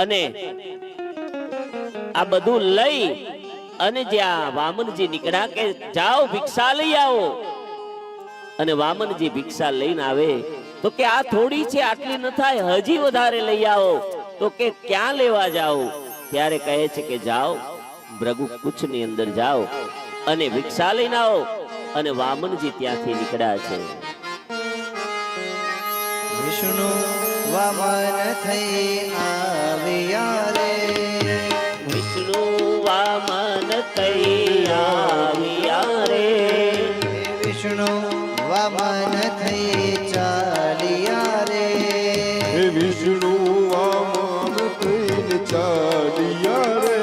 અને આ બધું લઈ અને જ્યાં વામનજી નીકળ્યા કે જાઓ ભિક્ષા લઈ આવો, અને વામનજી ભિક્ષા લઈને આવે તો કે આ થોડી છે, આટલી ન થાય, હજી વધારે લઈ આવો. તો કે ક્યાં લેવા જાઓ? ત્યારે કહે છે કે જાઓ ભૃગુ કુચ ની અંદર જાઓ અને ભિક્ષા લઈને આવો. અને વામનજી ત્યાંથી નીકળ્યા છે. વિષ્ણુ વામન થઈ આવ્યા રે, વિષ્ણુ વામન થઈ આવ્યા રે, વિષ્ણુ વામન થઈ ચાલ્યા રે, વિષ્ણુ વામન થઈને ચાલ્યા રે,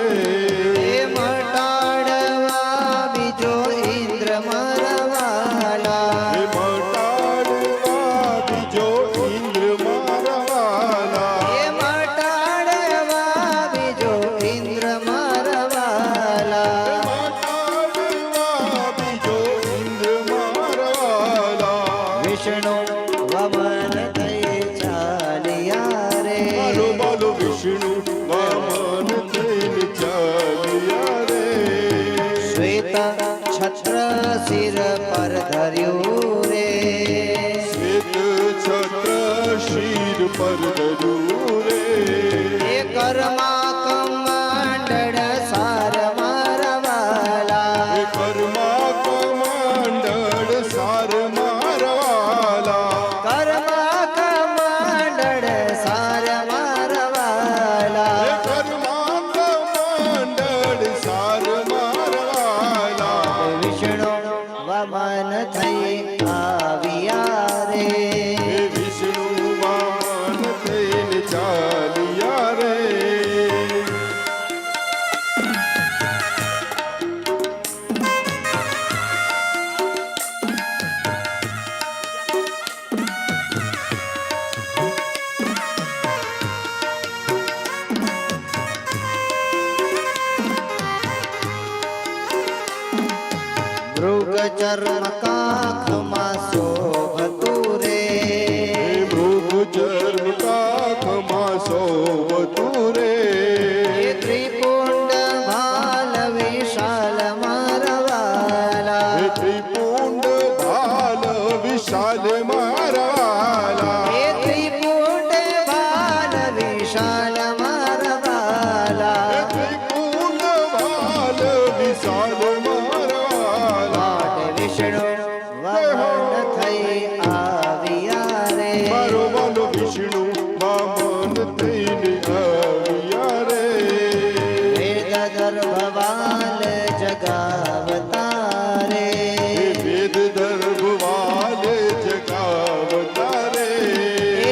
મટાડવા બીજો ઇન્દ્ર મારવાલા, મટાડવા બીજો ઇન્દ્ર મારવાલા, મટાડવા બીજો ઇન્દ્ર મારવાલા, મટાડવા બીજો ઇન્દ્ર મારવાલા, વિષ્ણુ વમન થઈ ચાલ્યા રે, બોલો બોલો વિષ્ણુ વામન થઈને ચાલ્યા રે, શ્વેત છત્ર શિર પર ધર્યું રે, શ્વેત છત્ર શિર પર ધર્યું રે, એ કર્મા કમાંડળ સાર મારવાલા, કર્મા કમાંડળ સાર મારવાલા, કર્મા કમાંડળ સાર મારવાલા, કર્મા કમાંડળ સાર મારવાલા, વિષ્ણુ વમન થઈ આવ્યા રે, વિષ્ણુ વામન થઈને ચાલ્યા રે, મૃગ ચર્મ કાખમાં શોભતું રે, મૃગ ચર્મ કાખમાં સોવતું રે, એ ત્રિપુંડ ભાલ વિશાલ મારવાલા, ત્રિપુંડ ભાલ વિશાલ મારવાલા, એ ત્રિપુંડ ભાલ વિશાલ મારવાલા, ત્રિપુંડ ભાલ વિશાલ મારવાલા, માટે વિષ્ણુ વમન થઈ આવ્યા રે, મારો વાલો વિષ્ણુ વામન થઈને આવ્યા રે, વેદ ગર્ભવાલ જગાવતા રે, વેદ દર્ભવાલ જગાવતા રે,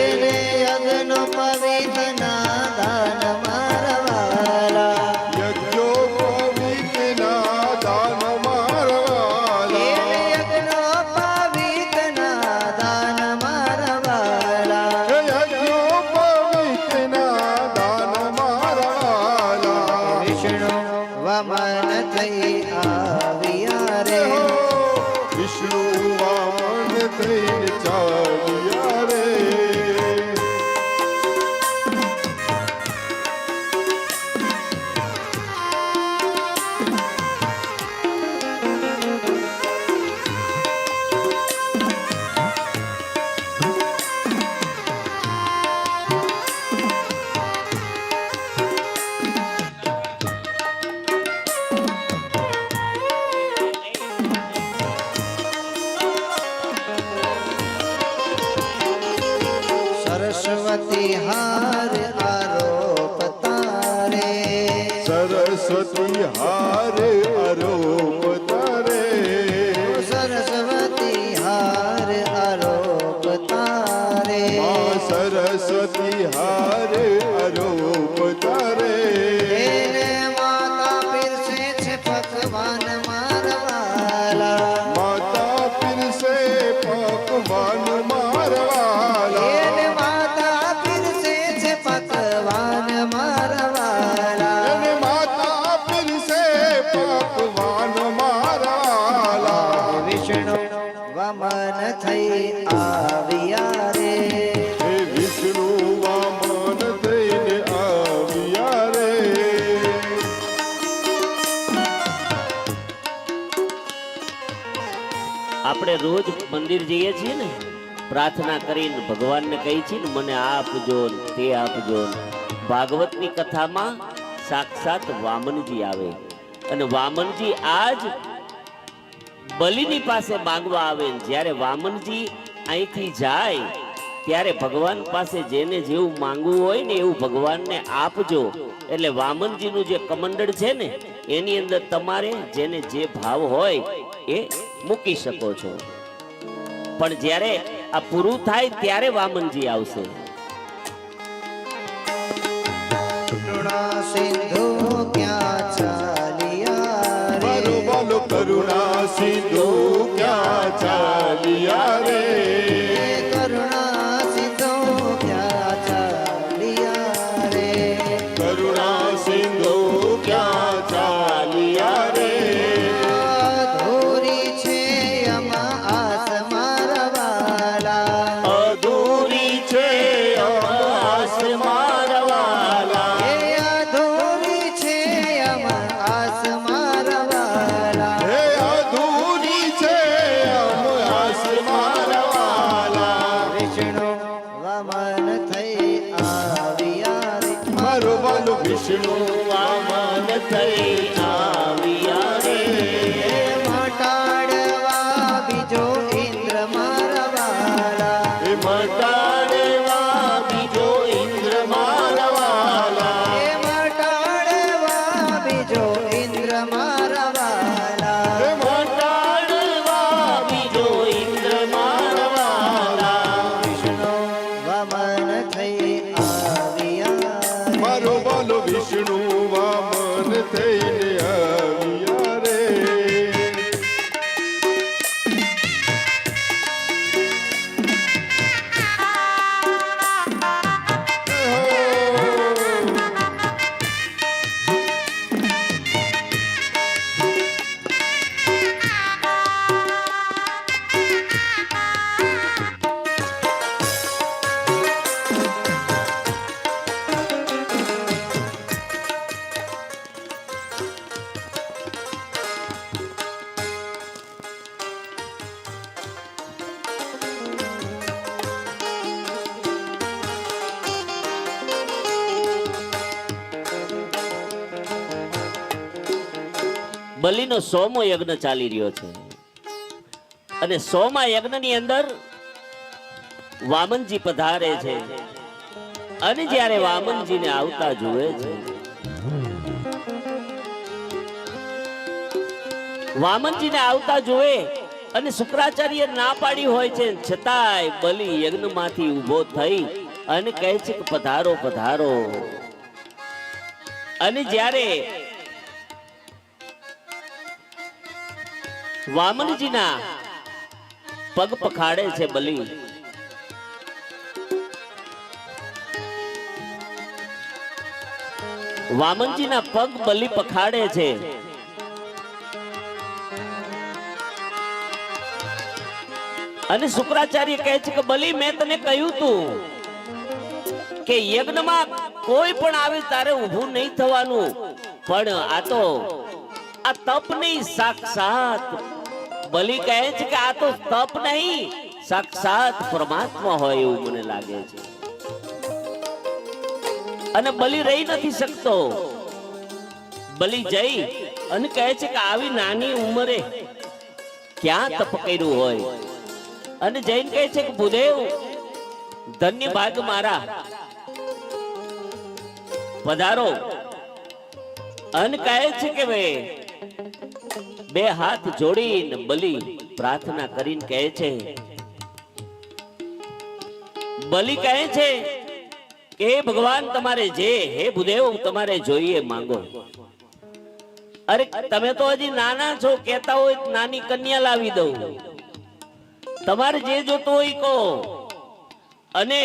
એને યજ્ઞ પવિત્રના દાન મારવાલા, યજ્ઞો પવિત્રના દાન મારવાલા, એને યજ્ઞ પવિત્રના દાન મારવાલા, યજ્ઞો પવિત્રના દાન મારવાલા, વિષ્ણુ વમન થઈ આવ્યા રે, વિષ્ણુ વામન થઈને ચાલ્યા રે, સરસ્વતી હાર આરોપ તારે, સરસ્વતી હારે આરોપ તારે, સરસ્વતી હાર આરોપ તારે, સરસ્વતી હારે આરોપ તારે, એને માતા પીરસે છે પકવાન મારવાલા, માતા પીરસે પકવાન મારવાલા, એને માતા પીરસે છે પકવાન મારવાલા, એને માતા પીરસે પકવાન મારવાલા, વિષ્ણુ વમન થઈ આવ્યા રે, હે વિષ્ણુ વામન થઈને આવ્યા આપણે રોજ મંદિર જઈએ છીએ ને, પ્રાર્થના કરીને ભગવાનને કહી છીએ ને, મને આ આપજો ને તે આપજો ને. ભાગવતની કથામાં સાક્ષાત વામનજી આવે અને વામનજી આજ બલિની પાસે માંગવા આવે. જ્યારે વામનજી અહીંથી જાય ત્યારે ભગવાન પાસે જેને જેવું માંગવું હોય ને એવું ભગવાનને આપજો. એટલે વામનજીનું જે કમંડળ છે ને એની અંદર તમારે જેને જે ભાવ હોય એ મૂકી શકો છો. પણ જ્યારે આ પૂરું થાય ત્યારે વામનજી આવશે. કરુણા સિંધુ ક્યાં ચાલિયા રે, બોલો બોલો કરુણા સિંધુ ક્યાં ચાલિયા રે, કરુણા સિંધુ ક્યાં ચાલિયા રે, કરુણા સિંધુ ક્યાં ચાલિયા રે. અધૂરી છે આમાં આસ મારા વાલા, અધૂરી છે આસ મારા વાલા. એ અધૂરી છે આમાં આસ મારા વાલા, હે અધૂરી છે આસ મારા વાલા. વિષ્ણુ વામન થઈ આવ્યા રે, મારો બાલો વિષ્ણુ વામન થઈ આવ્યા રે. મટાડવા બીજો ઇન્દ્ર મારા વાલા, એ મટાડવા બીજો ઇન્દ્ર મારા વાલા. એ મટાડવા બીજો ઇન્દ્ર મારા વાલા, મટાડવા બીજો ઇન્દ્ર મારા વાલા. વિષ્ણુ વામન થઈ આવ્યા રે, મારો બાલો વિષ્ણુ વામન થઈને આવ્યા રે. બલિનો 100મો યજ્ઞ ચાલી રહ્યો છે અને 100મા યજ્ઞની અંદર વામનજી પધારે છે. અને જ્યારે વામનજીને આવતા જુએ છે, વામનજીને આવતા જુએ અને શુક્રાચાર્ય ના પાડી હોય છે, છતાંય બલિ યજ્ઞમાંથી ઊભો થઈ અને કહે છે કે પધારો પધારો. અને જ્યારે વામનજીના પગ પખાડે છે બલિ, વામનજીના પગ બલિ પખાડે છે. અને શુક્રાચાર્ય કહે છે કે બલિ મેં તને કહ્યું તું કે યજ્ઞમાં કોઈ પણ આવે તારે ઊભું નહીં થવાનું, પણ આ તો આ તપ નહીં, સાક્ષાત બલિ કહે છે કે આ તો તપ નહીં, સાક્ષાત પરમાત્મા હોય એવું મને લાગે છે. અને બલિ રહી નથી શકતો. બલિ જઈ અને કહે છે કે આવી નાની ઉંમરે ક્યાં તપ કર્યું હોય. અને જૈન કહે છે કે ભૂદેવ ધન્ય ભાગ મારા, પધારો. અને કહે છે કે બે હાથ જોડીને બલિ પ્રાર્થના કરીને કહે છે, બલિ કહે છે કે હે ભગવાન તમારે જે, હે ભૂદેવ તમારે જોઈએ માંગો. અરે તમે તો હજી નાના છો, કહેતા હોય નાની કન્યા લાવી દઉં, તમારે જે જોતું હોય કહો. અને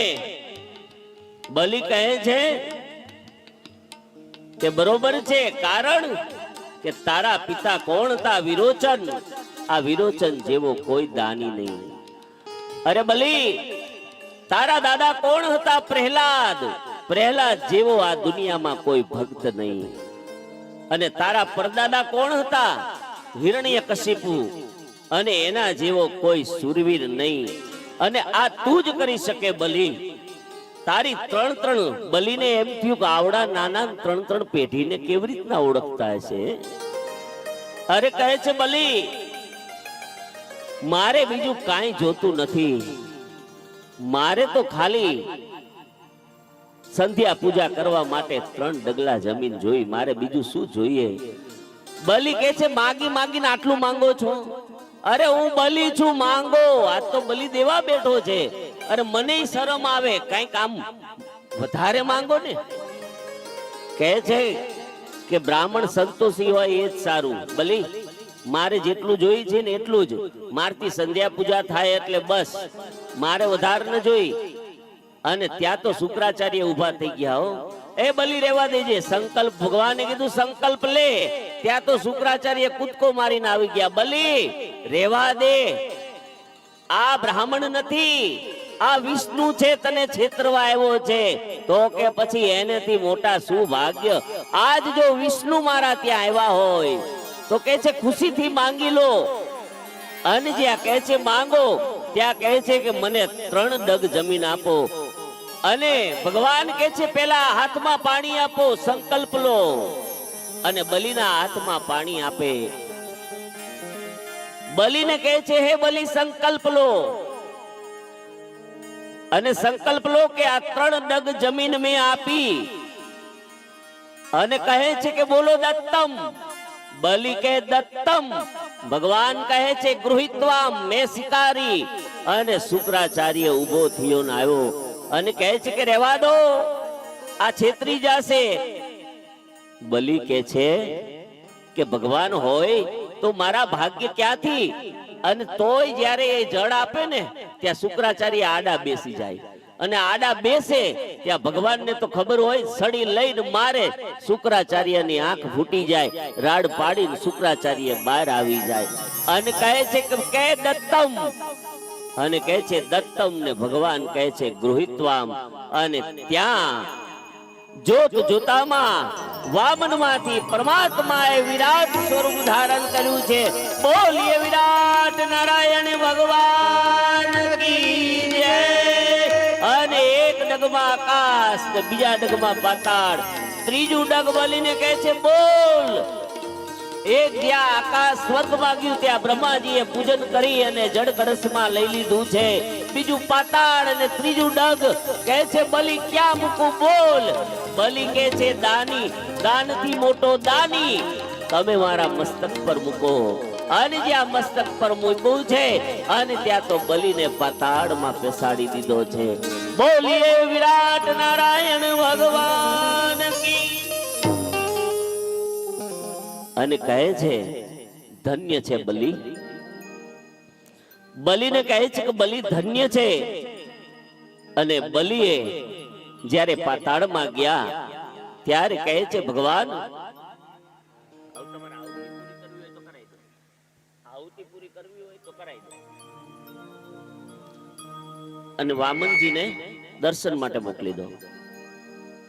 બલિ કહે છે કે બરોબર છે, કારણ કે તારા પિતા કોણ હતા? વિરોચન. આ વિરોચન જેવો કોઈ દાની નહીં. અરે બલિ તારા દાદા કોણ હતા? પ્રહલાદ. પ્રહલાદ જેવો આ દુનિયામાં કોઈ ભક્ત નહીં. અને તારા પરદાદા કોણ હતા? હિરણ્યકશિપુ. અને એના જેવો કોઈ સુરવીર નહીં, અને આ તું જ કરી શકે બલી. તારી ત્રણ બલીને એમ થયું કે આવડા નાના ત્રણ પેઢીને કેવી રીતના ઓળખતા હશે. અરે કહે છે બલી, મારે બીજું કાંઈ જોતું નથી, મારે તો ખાલી સંધ્યા પૂજા કરવા માટે 3 ડગલા જમીન જોઈ, મારે બીજું શું જોઈએ. બલી કહે છે માગીને આટલું માંગો છો? અરે હું બલી છું, માંગો. આ તો બલી દેવા બેઠો છે. અરે મને શરમ આવે, કઈક આમ વધારે માંગો ને. કહે છે કે બ્રાહ્મણ સંતોષી હોય એ જ સારું. બલી, મારે જેટલું જોઈ છે ને એટલું જ, મારથી સંધ્યા પૂજા થાય એટલે બસ, મારે વધારે ન જોઈ. અને ત્યાં તો શુક્રાચાર્ય ઉભા થઈ ગયા. હો એ બલી રેવા દેજે, સંકલ્પ ભગવાને કીધું સંકલ્પ લે. ત્યાં તો શુક્રાચાર્ય કૂદકો મારીને આવી ગયા. બલી રેવા દે, આ બ્રાહ્મણ નથી, આ વિષ્ણુ છે, તને છેતરવા આવ્યો છે. તો કે પછી એનેથી મોટા શું ભાગ્ય. આજ જો વિષ્ણુ મારા ત્યાં આવ્યા હોય તો કે છે ખુશીથી માંગી લો. અને જ્યાં કહે છે માંગો, ત્યાં કહે છે કે મને 3 ડગ જમીન આપો. અને ભગવાન કહે છે પેલા હાથમાં પાણી આપો, સંકલ્પ લો. અને બલીના હાથમાં પાણી આપે. બલીને કહે છે હે બલી સંકલ્પ લો. અને સંકલ્પ લો કે આ 3 ડગ જમીન મેં આપી. અને કહે છે કે બોલો દત્તમ. બલી કહે દત્તમ. ભગવાન કહે છે ગૃહિત્વામ, મેં સ્વીકારી. અને શુક્રાચાર્ય ઉભો થયો ને આવ્યો અને કહે છે કે રહેવા દો, આ છેતરી જશે. બલી કહે છે કે ભગવાન હોય તો મારા ભાગ્ય ક્યાંથી. અને તોય જ્યારે એ જળ આપે ને ત્યાં શુક્રાચાર્ય આડા બેસી જાય. અને આડા બેસે ત્યાં ભગવાનને તો ખબર હોય, સડી લઈને મારે, શુક્રાચાર્યની આંખ ફૂટી જાય, રાડ પાડીને શુક્રાચાર્ય બહાર આવી જાય. અને કહે છે કે દત્તમ. અને કહે છે દત્તમ ને ભગવાન કહે છે ગૃહિત્વામ. અને ત્યાં જોત જોતામાં વામનમાંથી પરમાત્માએ વિરાટ સ્વરૂપ ધારણ કર્યું છે. બોલીએ વિરાટ નારાયણ ભગવાન કી જય. અને એક ડગમાં આકાશ ને બીજા ડગમાં પાતાળ. ત્રીજું ડગ બલીને કહે છે બોલ. એક જ્યાં આકાશ સ્વર્ગમાં ગયું ત્યાં બ્રહ્માજીએ પૂજન કરી અને જળ કળશમાં લઈ લીધું છે. બીજું પાતાળ અને ત્રીજું ડગ. કહે છે બલી ક્યાં મૂકું બોલ. બલી કહે છે દાની, દાનથી મોટો દાની, તમે મારા મસ્તક પર મૂકો. અને જ્યાં મસ્તક પર મૂક્યું છે અને ત્યાં તો બલીને પાતાળમાં બેસાડી દીધો છે. બોલીએ વિરાટ નારાયણ ભગવાન કી. અને કહે છે ધન્ય છે બલી. બલીને કહે છે કે બલી ધન્ય છે. અને બલીએ જ્યારે પાતાળમાં ગયા ત્યારે કહે છે ભગવાન આહુતિ પૂરી કરવી હોય તો કરાઈ દો. અને વામનજીને દર્શન માટે મોકલી દો.